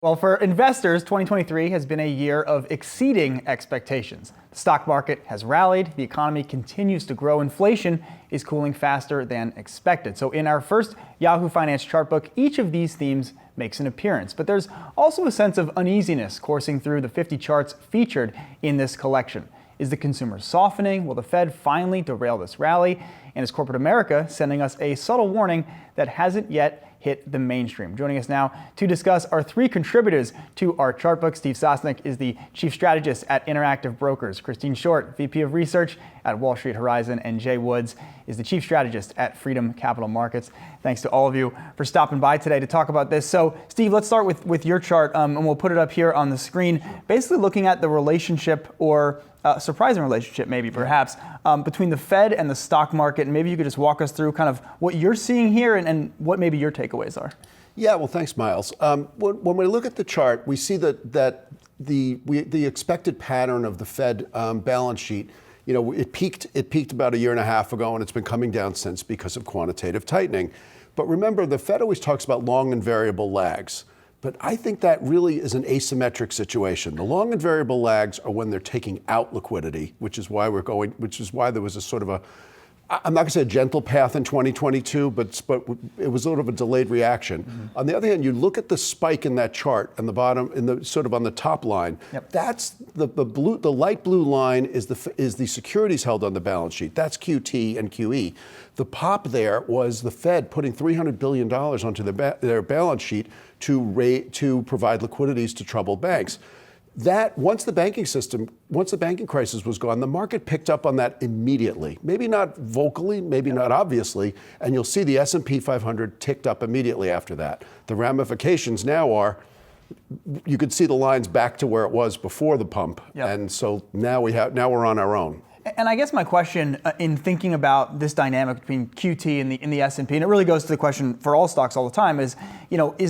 Well, for investors, 2023 has been a year of exceeding expectations. The stock market has rallied, the economy continues to grow, inflation is cooling faster than expected. So in our first Yahoo Finance chart book, each of these themes makes an appearance. But there's also a sense of uneasiness coursing through the 50 charts featured in this collection. Is the consumer softening? Will the Fed finally derail this rally? And is corporate America sending us a subtle warning that hasn't yet hit the mainstream? Joining us now to discuss are three contributors to our chart book. Steve Sosnick is the chief strategist at Interactive Brokers. Christine Short, VP of Research at Wall Street Horizon, and Jay Woods is the chief strategist at Freedom Capital Markets. Thanks to all of you for stopping by today to talk about this. So, Steve, let's start with your chart, and we'll put it up here on the screen. Basically looking at the relationship, or surprising relationship maybe perhaps, between the Fed and the stock market. And maybe you could just walk us through kind of what you're seeing here and what maybe your takeaways are. Yeah, well, thanks, Miles. When we look at the chart, we see that the expected pattern of the Fed balance sheet, it peaked about a year and a half ago, and it's been coming down since because of quantitative tightening. But remember, the Fed always talks about long and variable lags. But I think that really is an asymmetric situation. The long and variable lags are when they're taking out liquidity, which is why there was a sort of I'm not going to say a gentle path in 2022, but it was sort of a delayed reaction. Mm-hmm. On the other hand, you look at the spike in that chart on the bottom, sort of on the top line. Yep. That's the light blue line is the securities held on the balance sheet. That's QT and QE. The pop there was the Fed putting $300 billion onto their balance sheet to provide liquidities to troubled banks. Once the banking crisis was gone, the market picked up on that immediately. Maybe not vocally, maybe not obviously, and you'll see the S&P 500 ticked up immediately after that. The ramifications now are, you could see the lines back to where it was before the pump, yep. And so now we're on our own. And I guess my question in thinking about this dynamic between QT and the S&P, and it really goes to the question for all stocks all the time, is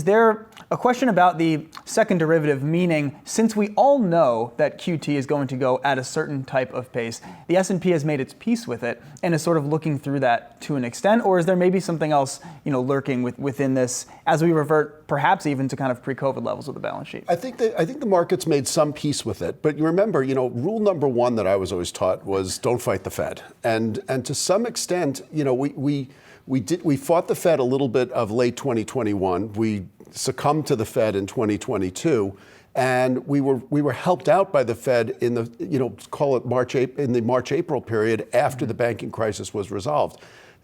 there a question about the second derivative, meaning since we all know that QT is going to go at a certain type of pace, the S&P has made its peace with it and is sort of looking through that to an extent, or is there maybe something else lurking within this as we revert perhaps even to kind of pre-COVID levels of the balance sheet? I think the market's made some peace with it, but you remember, rule number one that I was always taught was don't fight the Fed, and to some extent, we fought the Fed a little bit of late 2021. We succumbed to the Fed in 2022, and we were helped out by the Fed in the call it in the March-April period after the banking crisis was resolved.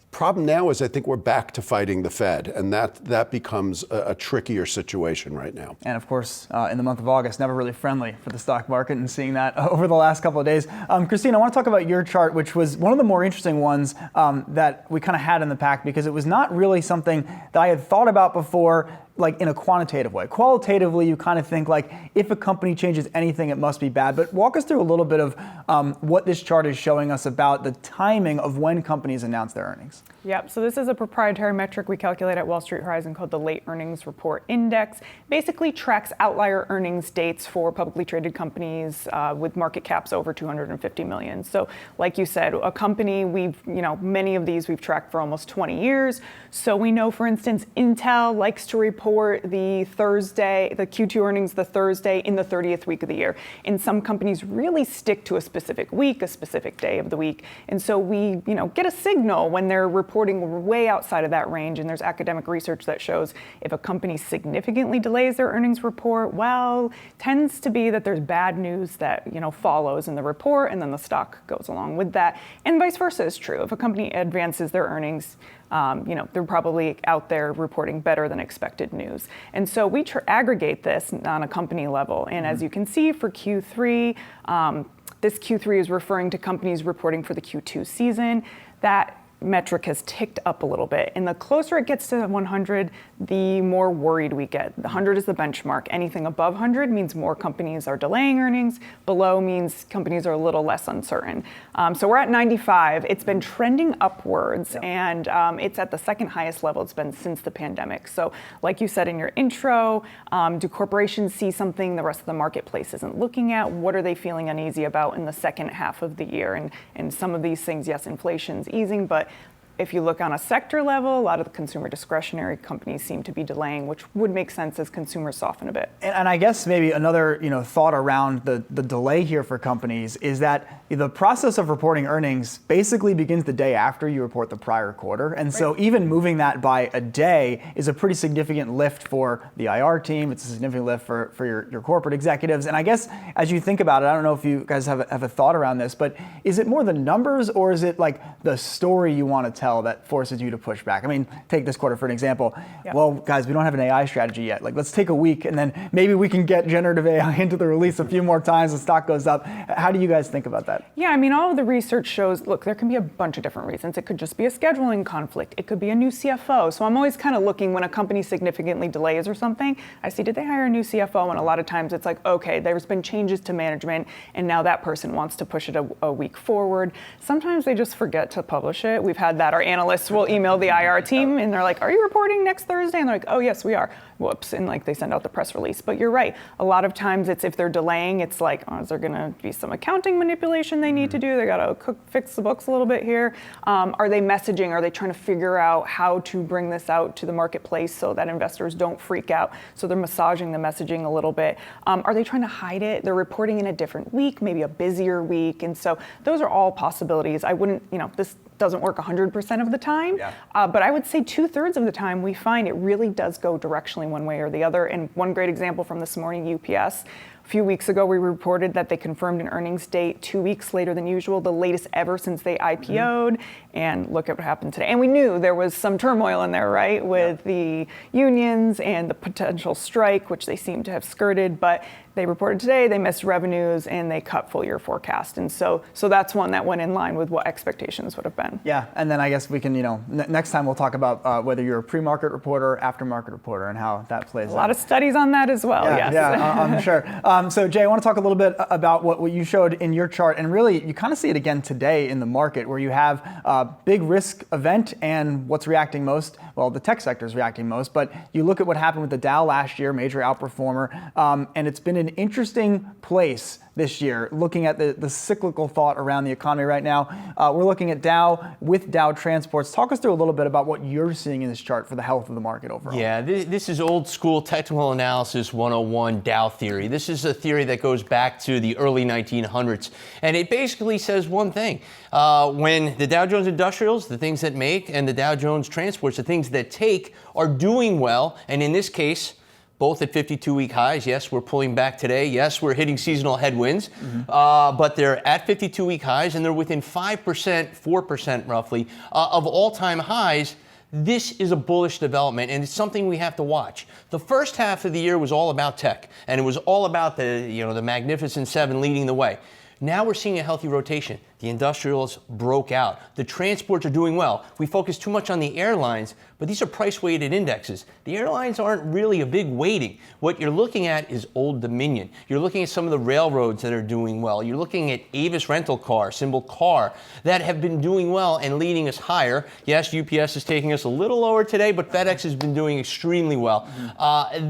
Problem now is I think we're back to fighting the Fed, and that becomes a trickier situation right now. And of course, in the month of August, never really friendly for the stock market, and seeing that over the last couple of days. Christine, I want to talk about your chart, which was one of the more interesting ones that we kind of had in the pack, because it was not really something that I had thought about before, like in a quantitative way. Qualitatively, you kind of think like if a company changes anything, it must be bad. But walk us through a little bit of what this chart is showing us about the timing of when companies announce their earnings. Yep, so this is a proprietary metric we calculate at Wall Street Horizon called the Late Earnings Report Index. Basically tracks outlier earnings dates for publicly traded companies with market caps over 250 million. So like you said, a company many of these we've tracked for almost 20 years. So we know, for instance, Intel likes to report the Q2 earnings the Thursday in the 30th week of the year. And some companies really stick to a specific week, a specific day of the week. And so we, get a signal when they're reporting way outside of that range. And there's academic research that shows if a company significantly delays their earnings report, tends to be that there's bad news that, follows in the report, and then the stock goes along with that. And vice versa is true. If a company advances their earnings, they're probably out there reporting better than expected news. And so we aggregate this on a company level. And as you can see for Q3, this Q3 is referring to companies reporting for the Q2 season. That metric has ticked up a little bit. And the closer it gets to 100, the more worried we get. The 100 is the benchmark. Anything above 100 means more companies are delaying earnings. Below means companies are a little less uncertain. So we're at 95. It's been trending upwards, and it's at the second highest level it's been since the pandemic. So like you said in your intro, do corporations see something the rest of the marketplace isn't looking at? What are they feeling uneasy about in the second half of the year? And some of these things, yes, inflation's easing, but If you look on a sector level, a lot of the consumer discretionary companies seem to be delaying, which would make sense as consumers soften a bit. And I guess maybe another thought around the delay here for companies is that the process of reporting earnings basically begins the day after you report the prior quarter. And so even moving that by a day is a pretty significant lift for the IR team. It's a significant lift for your corporate executives. And I guess as you think about it, I don't know if you guys have a thought around this, but is it more the numbers or is it like the story you want to tell that forces you to push back? I mean, take this quarter for an example. Yeah. Well, guys, we don't have an AI strategy yet. Like, let's take a week and then maybe we can get generative AI into the release a few more times, the stock goes up. How do you guys think about that? Yeah, I mean, all of the research shows, look, there can be a bunch of different reasons. It could just be a scheduling conflict. It could be a new CFO. So I'm always kind of looking when a company significantly delays or something, I see, did they hire a new CFO? And a lot of times it's like, okay, there's been changes to management and now that person wants to push it a week forward. Sometimes they just forget to publish it. We've had that. Our analysts will email the IR team and they're like, are you reporting next Thursday? And they're like, oh, yes, we are. Whoops. And like they send out the press release. But you're right. A lot of times it's if they're delaying, it's like, oh, is there going to be some accounting manipulation they need to do? They got to fix the books a little bit here. Are they messaging? Are they trying to figure out how to bring this out to the marketplace so that investors don't freak out? So they're massaging the messaging a little bit. Are they trying to hide it? They're reporting in a different week, maybe a busier week. And so those are all possibilities. I wouldn't, this doesn't work 100% of the time, but I would say 2/3 of the time we find it really does go directionally one way or the other. And one great example from this morning, UPS. A few weeks ago, we reported that they confirmed an earnings date 2 weeks later than usual, the latest ever since they IPO'd. And look at what happened today. And we knew there was some turmoil in there, right, with the unions and the potential strike, which they seem to have skirted. But they reported today they missed revenues and they cut full year forecast. And so that's one that went in line with what expectations would have been. Yeah, and then I guess we can, next time we'll talk about whether you're a pre-market reporter or after-market reporter and how that plays out. A lot of studies on that as well, yes. Yeah, I'm sure. So Jay, I want to talk a little bit about what you showed in your chart, and really you kind of see it again today in the market where you have a big risk event and what's reacting most, well, the tech sector is reacting most, but you look at what happened with the Dow last year, major outperformer, and it's been an interesting place this year, looking at the cyclical thought around the economy right now. We're looking at Dow with Dow Transports. Talk us through a little bit about what you're seeing in this chart for the health of the market overall. Yeah, this is old school technical analysis 101 Dow theory. This is a theory that goes back to the early 1900s. And it basically says one thing. When the Dow Jones Industrials, the things that make, and the Dow Jones Transports, the things that take, are doing well, and in this case, both at 52-week highs. Yes, we're pulling back today. Yes, we're hitting seasonal headwinds. But they're at 52-week highs, and they're within 5%, 4% roughly, of all-time highs. This is a bullish development, and it's something we have to watch. The first half of the year was all about tech, and it was all about the Magnificent Seven leading the way. Now we're seeing a healthy rotation. The industrials broke out. The transports are doing well. We focus too much on the airlines, but these are price-weighted indexes. The airlines aren't really a big weighting. What you're looking at is Old Dominion. You're looking at some of the railroads that are doing well. You're looking at Avis Rental Car, symbol CAR, that have been doing well and leading us higher. Yes, UPS is taking us a little lower today, but FedEx has been doing extremely well.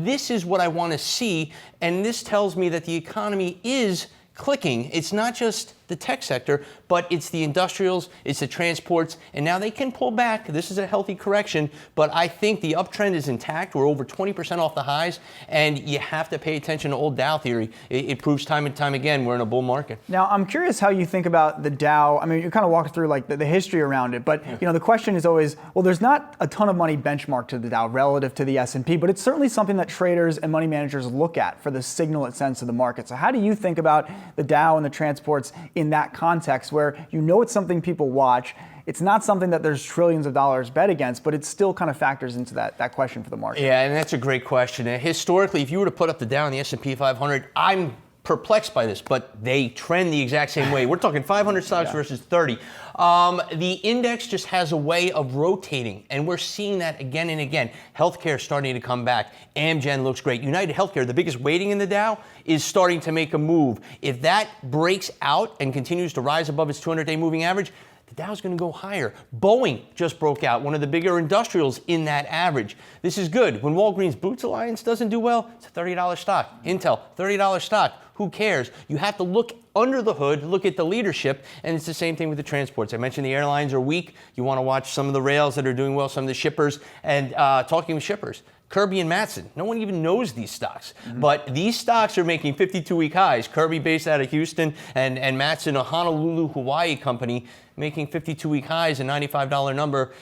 This is what I want to see, and this tells me that the economy is clicking. It's not just the tech sector, but it's the industrials, it's the transports, and now they can pull back. This is a healthy correction, but I think the uptrend is intact. We're over 20% off the highs, and you have to pay attention to old Dow theory. It proves time and time again we're in a bull market. Now, I'm curious how you think about the Dow. I mean, you kind of walked through like the history around it, but the question is always, well, there's not a ton of money benchmarked to the Dow relative to the S&P, but it's certainly something that traders and money managers look at for the signal it sends to the market. So how do you think about the Dow and the transports in that context where it's something people watch? It's not something that there's trillions of dollars bet against, but it still kind of factors into that question for the market. Yeah, and that's a great question. Historically, if you were to put up the Dow and the S&P 500, I'm perplexed by this, but they trend the exact same way. We're talking 500 stocks versus 30. The index just has a way of rotating, and we're seeing that again and again. Healthcare starting to come back. Amgen looks great. United Healthcare, the biggest weighting in the Dow, is starting to make a move. If that breaks out and continues to rise above its 200-day moving average, the Dow's going to go higher. Boeing just broke out, one of the bigger industrials in that average. This is good. When Walgreens Boots Alliance doesn't do well, it's a $30 stock. Intel, $30 stock. Who cares? You have to look under the hood, look at the leadership, and it's the same thing with the transports. I mentioned the airlines are weak. You want to watch some of the rails that are doing well, some of the shippers. And talking with shippers, Kirby and Matson, no one even knows these stocks. But these stocks are making 52-week highs. Kirby based out of Houston and Matson, a Honolulu, Hawaii company, making 52-week highs, a $95 number.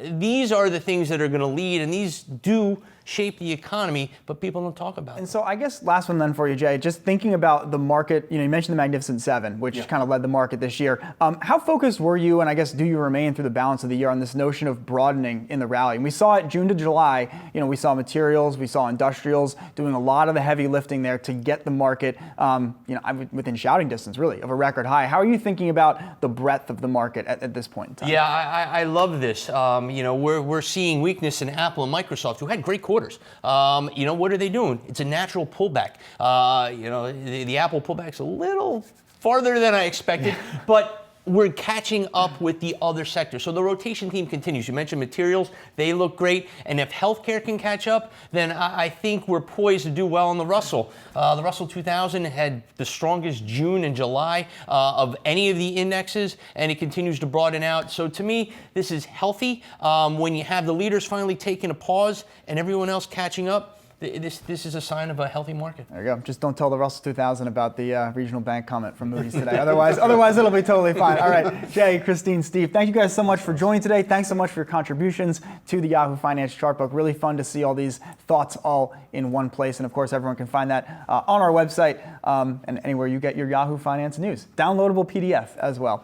These are the things that are going to lead, and these do shape the economy, but people don't talk about it. And so I guess last one then for you, Jay, just thinking about the market, you mentioned the Magnificent Seven, which kind of led the market this year. How focused were you, and I guess do you remain through the balance of the year on this notion of broadening in the rally? And we saw it June to July, we saw materials, we saw industrials doing a lot of the heavy lifting there to get the market, within shouting distance, really, of a record high. How are you thinking about the breadth of the market at this point in time? Yeah, I love this. We're seeing weakness in Apple and Microsoft, who had great quarters. What are they doing? It's a natural pullback. The Apple pullback's a little farther than I expected, but we're catching up with the other sectors. So the rotation theme continues. You mentioned materials. They look great. And if healthcare can catch up, then I think we're poised to do well on the Russell. The Russell 2000 had the strongest June and July of any of the indexes, and it continues to broaden out. So to me, this is healthy. When you have the leaders finally taking a pause and everyone else catching up, this is a sign of a healthy market. There you go. Just don't tell the Russell 2000 about the regional bank comment from Moody's today. Otherwise, it'll be totally fine. All right, Jay, Christine, Steve, thank you guys so much for joining today. Thanks so much for your contributions to the Yahoo Finance chart book. Really fun to see all these thoughts all in one place. And of course, everyone can find that on our website and anywhere you get your Yahoo Finance news. Downloadable PDF as well.